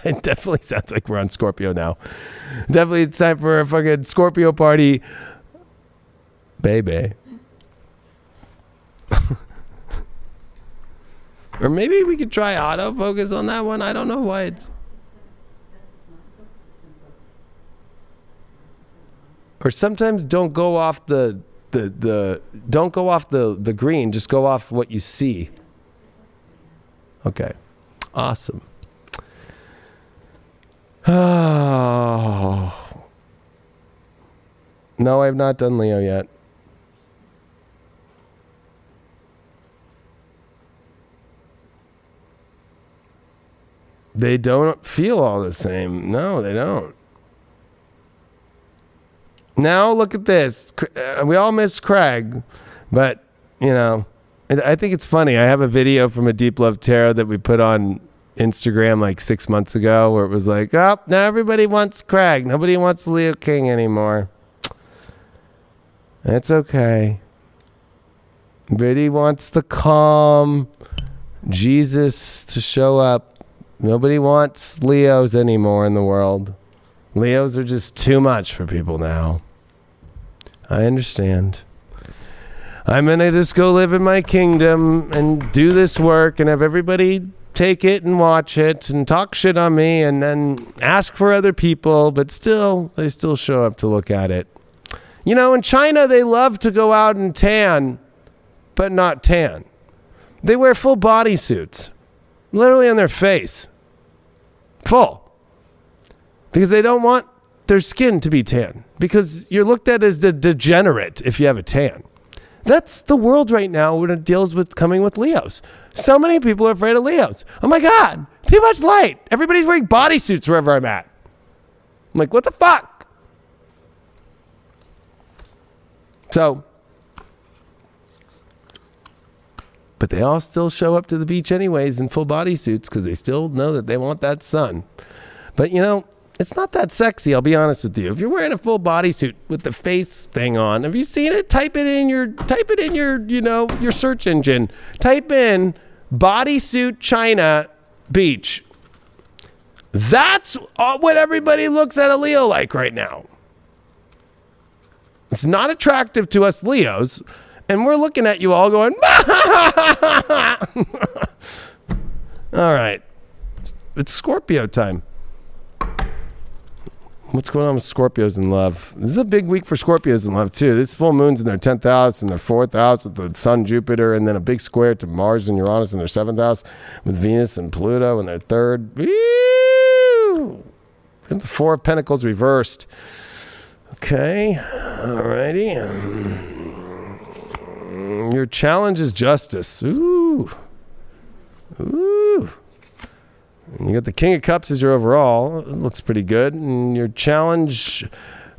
It definitely sounds like we're on Scorpio now. Definitely it's time for a fucking Scorpio party. Baby. Or maybe we could try autofocus on that one. I don't know why it's... Or sometimes don't go off the don't go off the green. Just go off what you see. Okay. Awesome. Oh. No, I have not done Leo yet. They don't feel all the same. No, they don't. Now look at this. We all miss Craig, but, you know, I think it's funny. I have a video from a Deep Love Tarot that we put on Instagram like 6 months ago where it was like, oh, now everybody wants Craig. Nobody wants Leo King anymore. That's okay. Everybody wants the calm Jesus to show up. Nobody wants Leos anymore in the world. Leos are just too much for people now. I understand. I'm gonna just go live in my kingdom and do this work and have everybody take it and watch it and talk shit on me and then ask for other people, but still, they still show up to look at it. You know, in China, they love to go out and tan, but not tan. They wear full body suits, literally on their face. Full. Because they don't want their skin to be tan. Because you're looked at as the degenerate if you have a tan. That's the world right now when it deals with coming with Leos. So many people are afraid of Leos. Oh my God, too much light. Everybody's wearing bodysuits wherever I'm at. I'm like, what the fuck? So, but they all still show up to the beach anyways in full bodysuits because they still know that they want that sun. But you know, it's not that sexy, I'll be honest with you. If you're wearing a full bodysuit with the face thing on, have you seen it? Type it in your, you know, your search engine. Type in bodysuit China beach. That's what everybody looks at a Leo like right now. It's not attractive to us Leos, and we're looking at you all going, all right, it's Scorpio time. What's going on with Scorpios in love? This is a big week for Scorpios in love, too. This full moon's in their 10th house and their 4th house with the sun, Jupiter, and then a big square to Mars and Uranus in their 7th house with Venus and Pluto in their 3rd. Woo! And the 4 of Pentacles reversed. Okay. Alrighty. Your challenge is justice. Ooh. Ooh. You got the King of Cups as your overall. It looks pretty good. And your challenge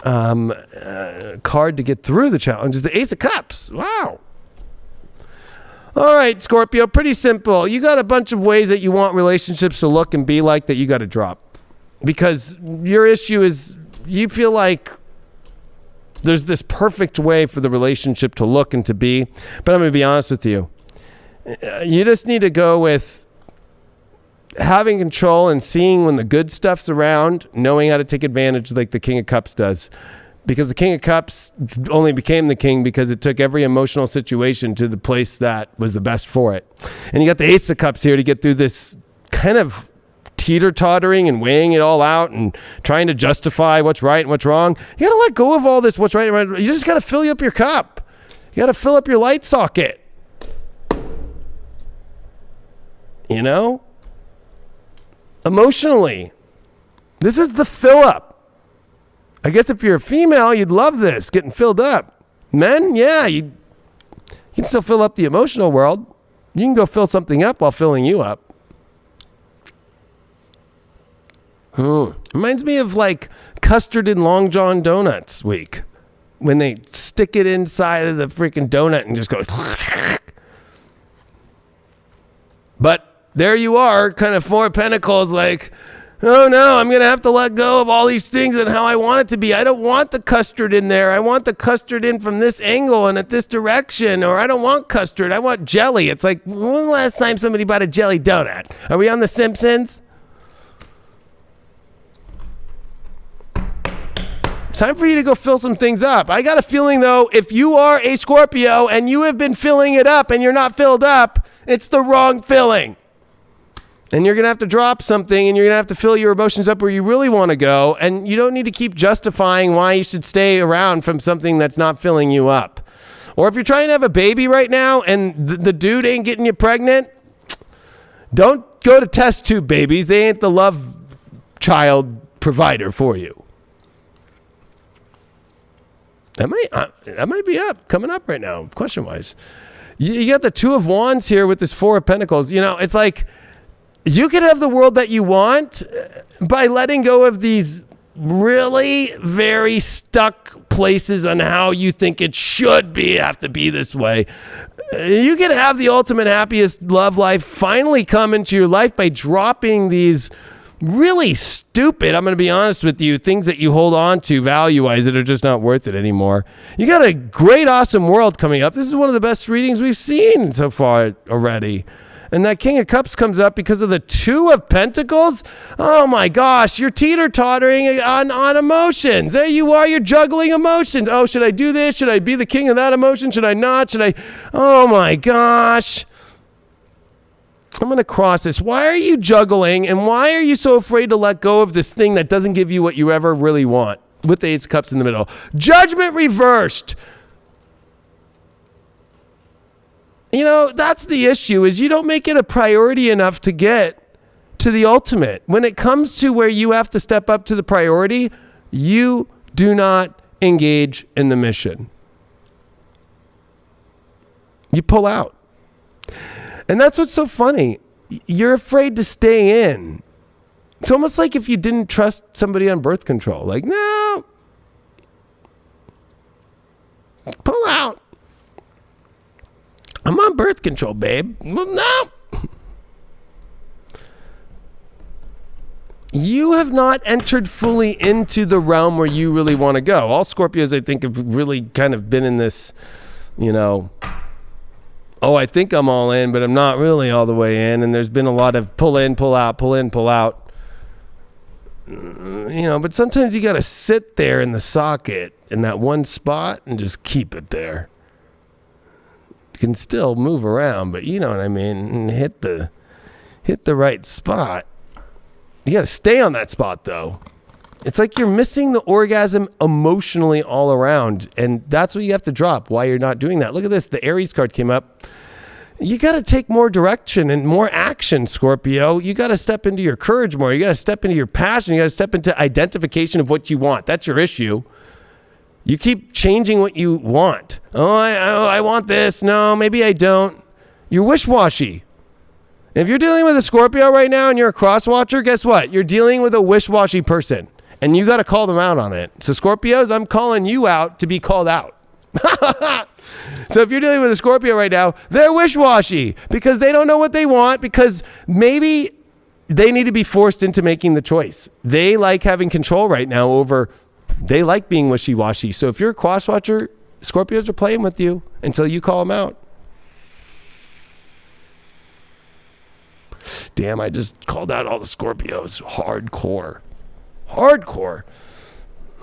card to get through the challenge is the Ace of Cups. Wow. All right, Scorpio, pretty simple. You got a bunch of ways that you want relationships to look and be like that you got to drop. Because your issue is you feel like there's this perfect way for the relationship to look and to be. But I'm going to be honest with you. You just need to go with having control and seeing when the good stuff's around, knowing how to take advantage like the King of Cups does. Because the King of Cups only became the king because it took every emotional situation to the place that was the best for it. And you got the Ace of Cups here to get through this kind of teeter-tottering and weighing it all out and trying to justify what's right and what's wrong. You got to let go of all this what's right and right. You just got to fill up your cup. You got to fill up your light socket. You know? Emotionally, this is the fill up. I guess if you're a female, you'd love this, getting filled up. Men, yeah, you can still fill up the emotional world. You can go fill something up while filling you up. Reminds me of like custard and Long John Donuts week. When they stick it inside of the freaking donut and just go. But there you are, kind of 4 of Pentacles, like, oh no, I'm going to have to let go of all these things and how I want it to be. I don't want the custard in there. I want the custard in from this angle and at this direction. Or I don't want custard. I want jelly. It's like, when was the last time somebody bought a jelly donut? Are we on The Simpsons? It's time for you to go fill some things up. I got a feeling, though, if you are a Scorpio and you have been filling it up and you're not filled up, it's the wrong filling. And you're going to have to drop something and you're going to have to fill your emotions up where you really want to go. And you don't need to keep justifying why you should stay around from something that's not filling you up. Or if you're trying to have a baby right now and the dude ain't getting you pregnant, don't go to test tube babies. They ain't the love child provider for you. That might be coming up right now, question-wise. You got the Two of Wands here with this Four of Pentacles. You know, it's like, you can have the world that you want by letting go of these really very stuck places on how you think it should have to be this way. You can have the ultimate happiest love life finally come into your life by dropping these really stupid, I'm going to be honest with you, things that you hold on to value-wise that are just not worth it anymore. You got a great, awesome world coming up. This is one of the best readings we've seen so far already. And that King of Cups comes up because of the Two of Pentacles. Oh my gosh, you're teeter-tottering on emotions. There you are, you're juggling emotions. Oh, should I do this? Should I be the king of that emotion? Should I not? Oh my gosh. I'm going to cross this. Why are you juggling and why are you so afraid to let go of this thing that doesn't give you what you ever really want? With the Ace of Cups in the middle. Judgment reversed. You know, that's the issue, is you don't make it a priority enough to get to the ultimate. When it comes to where you have to step up to the priority, you do not engage in the mission. You pull out. And that's what's so funny. You're afraid to stay in. It's almost like if you didn't trust somebody on birth control. Like, no. Pull out. I'm on birth control, babe. Well, no. You have not entered fully into the realm where you really want to go. All Scorpios, I think, have really kind of been in this, you know, oh, I think I'm all in, but I'm not really all the way in. And there's been a lot of pull in, pull out, pull in, pull out. You know, but sometimes you got to sit there in the socket in that one spot and just keep it there. You can still move around, but you know what I mean, and hit the right spot. You got to stay on that spot, though. It's like you're missing the orgasm emotionally all around, and that's what you have to drop while you're not doing that. Look at this. The Aries card came up. You got to take more direction and more action, Scorpio. You got to step into your courage more. You got to step into your passion. You got to step into identification of what you want. That's your issue. You keep changing what you want. I want this. No, maybe I don't. You're wish-washy. If you're dealing with a Scorpio right now and you're a cross-watcher, guess what? You're dealing with a wish-washy person. And you got to call them out on it. So Scorpios, I'm calling you out to be called out. So if you're dealing with a Scorpio right now, they're wish-washy because they don't know what they want, because maybe they need to be forced into making the choice. They like having control right now over... They like being wishy-washy. So if you're a cross-watcher, Scorpios are playing with you until you call them out. Damn, I just called out all the Scorpios. Hardcore.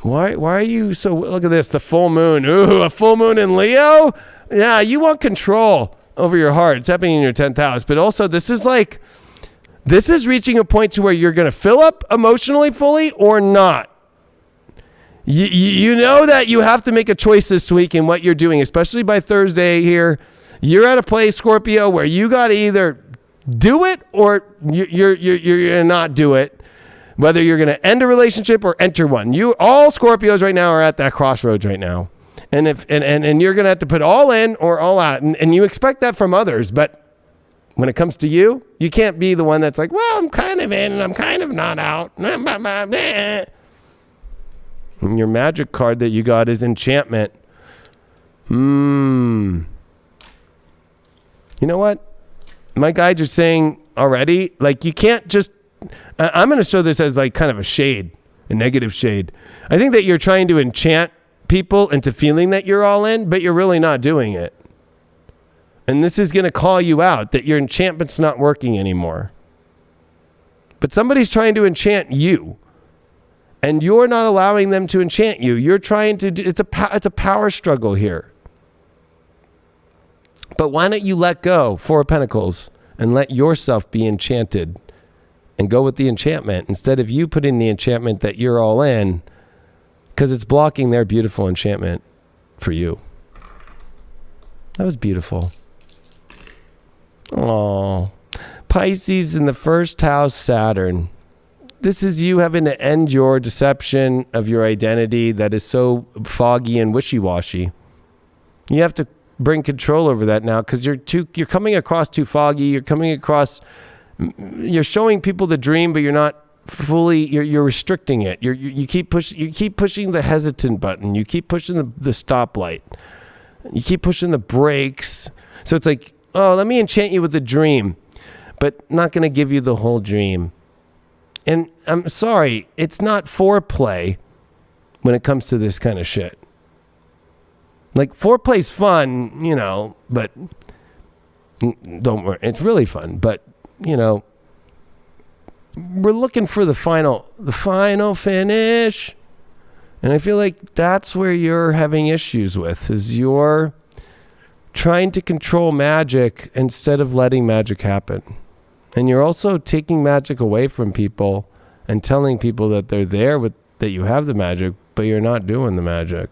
Why are you so... Look at this, the full moon. Ooh, a full moon in Leo? Yeah, you want control over your heart. It's happening in your 10th house. But also, this is reaching a point to where you're going to fill up emotionally fully or not. You know that you have to make a choice this week in what you're doing, especially by Thursday here. You're at a place, Scorpio, where you got to either do it or you're going to not do it, whether you're going to end a relationship or enter one. All Scorpios right now are at that crossroads right now. And you're going to have to put all in or all out. And you expect that from others, but when it comes to you, you can't be the one that's like, well, I'm kind of in and I'm kind of not out. And your magic card that you got is enchantment. You know what? My guides are saying already, like, you can't just I'm going to show this as like kind of a shade, a negative shade. I think that you're trying to enchant people into feeling that you're all in, but you're really not doing it. And this is going to call you out that your enchantment's not working anymore. But somebody's trying to enchant you, and you're not allowing them to enchant you. You're trying to it's a power struggle here. But why don't you let go, Four of Pentacles, and let yourself be enchanted and go with the enchantment instead of you putting the enchantment that you're all in, because it's blocking their beautiful enchantment for you. That was beautiful. Oh, Pisces in the first house, Saturn. This is you having to end your deception of your identity that is so foggy and wishy-washy. You have to bring control over that now, because you're coming across too foggy. You're showing people the dream, but you're not fully. You're restricting it. You keep pushing the hesitant button. You keep pushing the stoplight. You keep pushing the brakes. So it's like, oh, let me enchant you with the dream, but not going to give you the whole dream. And I'm sorry, it's not foreplay when it comes to this kind of shit. Like, foreplay's fun, but don't worry, it's really fun. But, we're looking for the final finish. And I feel like that's where you're having issues with, is you're trying to control magic instead of letting magic happen. And you're also taking magic away from people and telling people that they're there that you have the magic, but you're not doing the magic.